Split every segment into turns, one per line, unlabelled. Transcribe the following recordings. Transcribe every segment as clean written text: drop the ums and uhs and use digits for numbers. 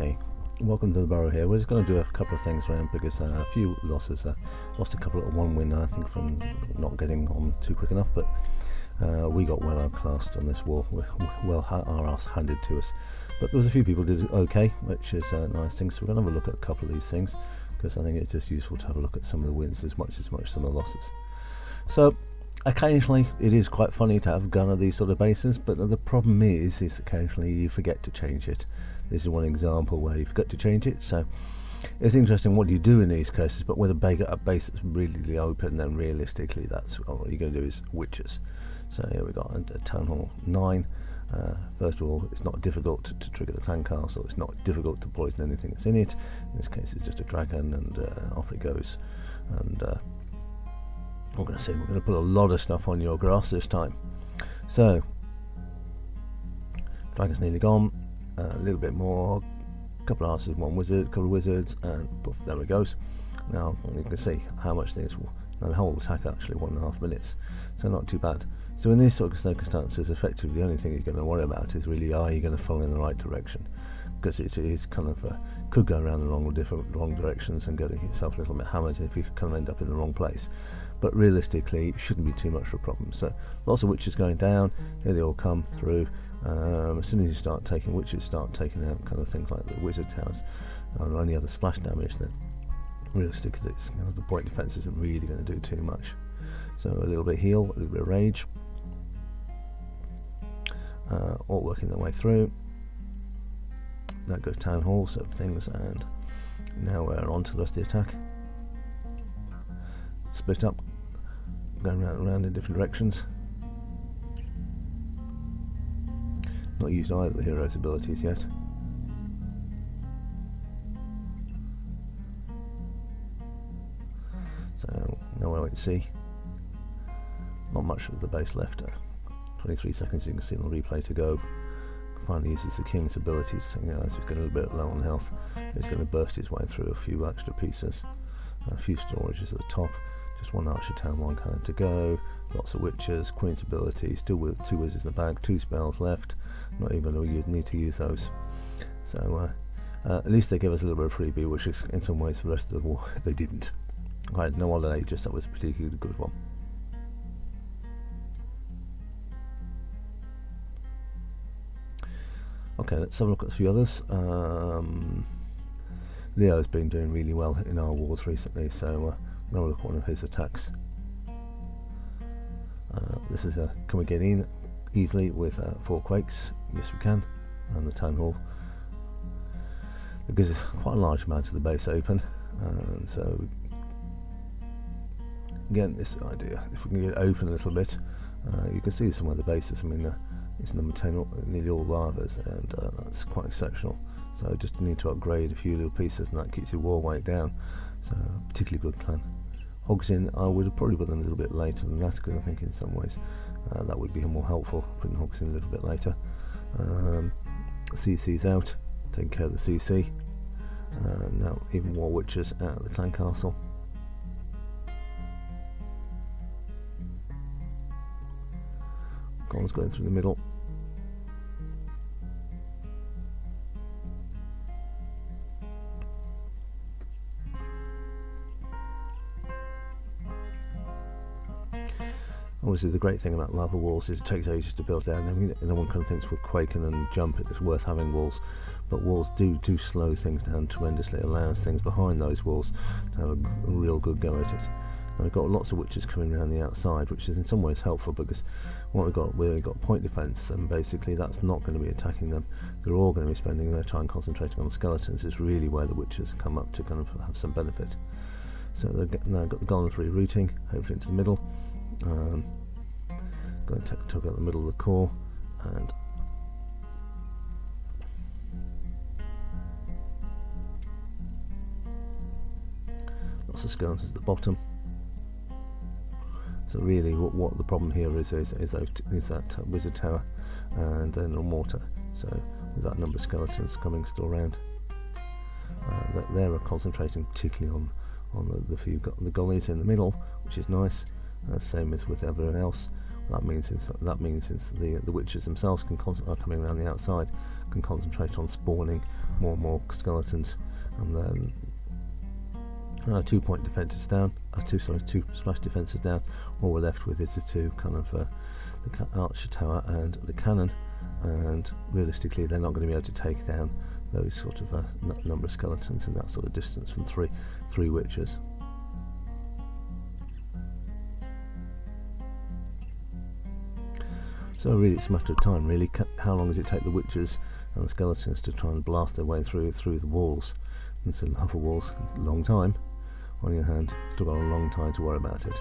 Okay, welcome to the burrow here. We're just going to do a couple of things around because a few losses. Lost a couple of one win, I think, from not getting on too quick enough, but we got well outclassed on this wall. Well, our ass handed to us. But there was a few people did okay, which is a nice thing. So we're going to have a look at a couple of these things because I think it's just useful to have a look at some of the wins as much some of the losses. So occasionally it is quite funny to have a gun at these sort of bases, but the problem is occasionally you forget to change it. This is one example where you forgot to change it, so it's interesting what you do in these cases, but with a base that's really open, then realistically that's what you're going to do is witches. So here we got a Town Hall 9. First of all, it's not difficult to trigger the clan castle, it's not difficult to poison anything that's in it. In this case it's just a dragon, and off it goes. And we're going to put a lot of stuff on your grass this time. So dragon's nearly gone. A little bit more, a couple of archers, one wizard, a couple of wizards, and poof, there it goes. Now you can see how much things will. Now the whole attack actually 1.5 minutes, so not too bad. So in these sort of circumstances, effectively the only thing you're going to worry about is really, are you going to follow in the right direction? Because it is kind of could go around the wrong directions and get yourself a little bit hammered if you kind of end up in the wrong place. But realistically, it shouldn't be too much of a problem. So lots of witches going down. Here they all come through. As soon as you start taking witches, start taking out kind of things like the wizard towers or any other splash damage, then realistically it's, the point defense isn't really going to do too much. So a little bit heal, a little bit of rage, all working their way through. That goes Town Hall sort of things, and now we're on to the rest of the attack. Split up, going around in different directions. Not used either of the hero's abilities yet. So now we'll wait and see. Not much of the base left. 23 seconds, you can see on the replay to go. Finally uses the king's ability to, as he's getting a little bit low on health, he's going to burst his way through a few extra pieces. A few storages at the top. Just one archer town, one cannon to go. Lots of witches, queen's ability, still with 2 wizards in the bag, 2 spells left. Not even going to need to use those. So at least they give us a little bit of freebie, which is in some ways the rest of the war they didn't. I had no other ages, that was a particularly good one. Okay, let's have a look at a few others. Leo's been doing really well in our wars recently, so now we'll look at one of his attacks. This is can we get in easily with 4 quakes? Yes we can, and the Town Hall. It gives us quite a large amount of the base open, and so again this idea, if we can get it open a little bit, you can see some of the bases. I mean it's number 10, nearly all lavas, and that's quite exceptional. So just need to upgrade a few little pieces, and that keeps your war weight down. So particularly good plan. Hogs in, I would have probably put them a little bit later than that, because I think in some ways that would be more helpful, putting hogs in a little bit later. CC's out, taking care of the CC. Now even more witches out of the clan castle. Golems going through the middle. Obviously the great thing about lava walls is it takes ages to build down. I mean, no one kind of thinks with quaking and jump it's worth having walls, but walls do slow things down tremendously. It allows things behind those walls to have a real good go at it. And we've got lots of witches coming around the outside, which is in some ways helpful, because what we've got point defense, and basically that's not going to be attacking them. They're all going to be spending their time concentrating on the skeletons. Is really where the witches come up to kind of have some benefit. So they've now got the golems rerouting, hopefully into the middle. Going to take out the middle of the core, and lots of skeletons at the bottom. So really what the problem here is that wizard tower and then a mortar. So with that number of skeletons coming still around, they're concentrating particularly on the gullies in the middle, which is nice. Same as with everyone else. That means since the witches themselves are coming around the outside, can concentrate on spawning more and more skeletons, and then 2 point defences down, two splash defences down. All we're left with is the two kind of the archer tower and the cannon, and realistically they're not going to be able to take down those sort of number of skeletons in that sort of distance from three witches. So really it's a matter of time, really. How long does it take the witches and the skeletons to try and blast their way through the walls? And so lava walls, a long time. On the other hand, still got a long time to worry about it.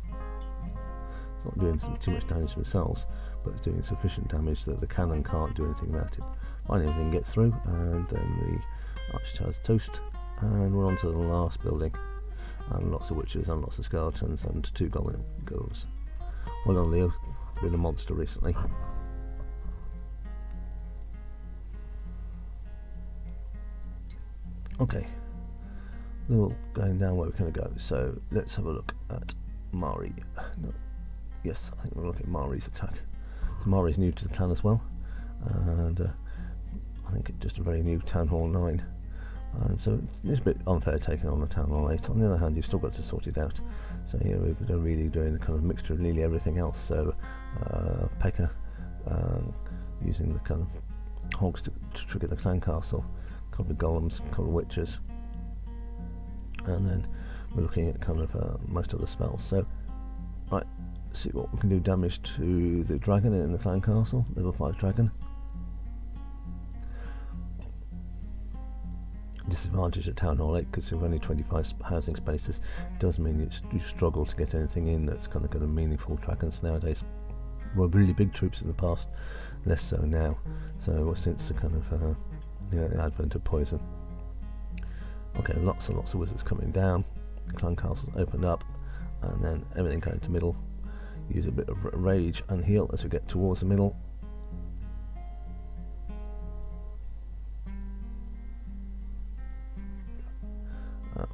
It's not doing too much damage themselves, but it's doing sufficient damage that the cannon can't do anything about it. Finally everything gets through, and then the archer tower's toast, and we're on to the last building, and lots of witches and lots of skeletons and 2 golem ghouls. Well done, Leo. Been a monster recently. Okay, little going down where we're going to go. So let's have a look at Mari. No, yes, I think we'll look at Mari's attack. So Mari's new to the clan as well, and I think it's just a very new Town Hall 9. And so it's a bit unfair taking on the Town Hall 8. On the other hand, you've still got to sort it out. So here we're really doing a kind of mixture of nearly everything else. So Pekka using the kind of hogs to trigger the clan castle, a couple of golems, a couple of witches, and then we're looking at kind of most of the spells. So right, see what we can do damage to the dragon in the clan castle, level 5 dragon. Disadvantage at Town Hall 8 because of only 25 housing spaces does mean you struggle to get anything in that's kind of got a meaningful dragons nowadays. Well, really big troops in the past, less so now. So since the kind of the advent of poison. Okay, lots and lots of wizards coming down. Clan castles opened up, and then everything going to middle. Use a bit of rage and heal as we get towards the middle.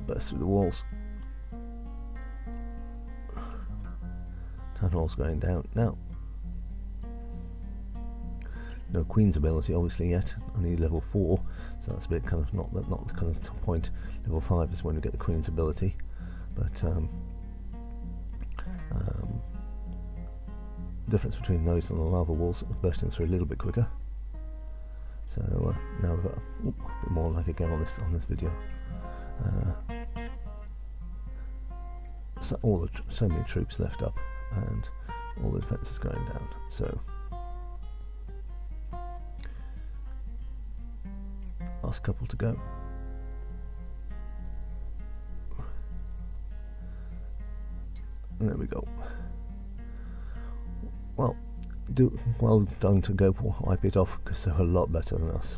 Burst through the walls. Town Hall's going down now. No Queen's ability obviously yet. I need level 4, so that's a bit kind of not the kind of top point. Level 5 is when we get the Queen's ability, but difference between those and the lava walls is bursting through a little bit quicker. So now we've got a bit more lag again on this video. So many troops left up, and all the defences going down. So last couple to go. And there we go. Well done to GoWipe It Off, because they were a lot better than us.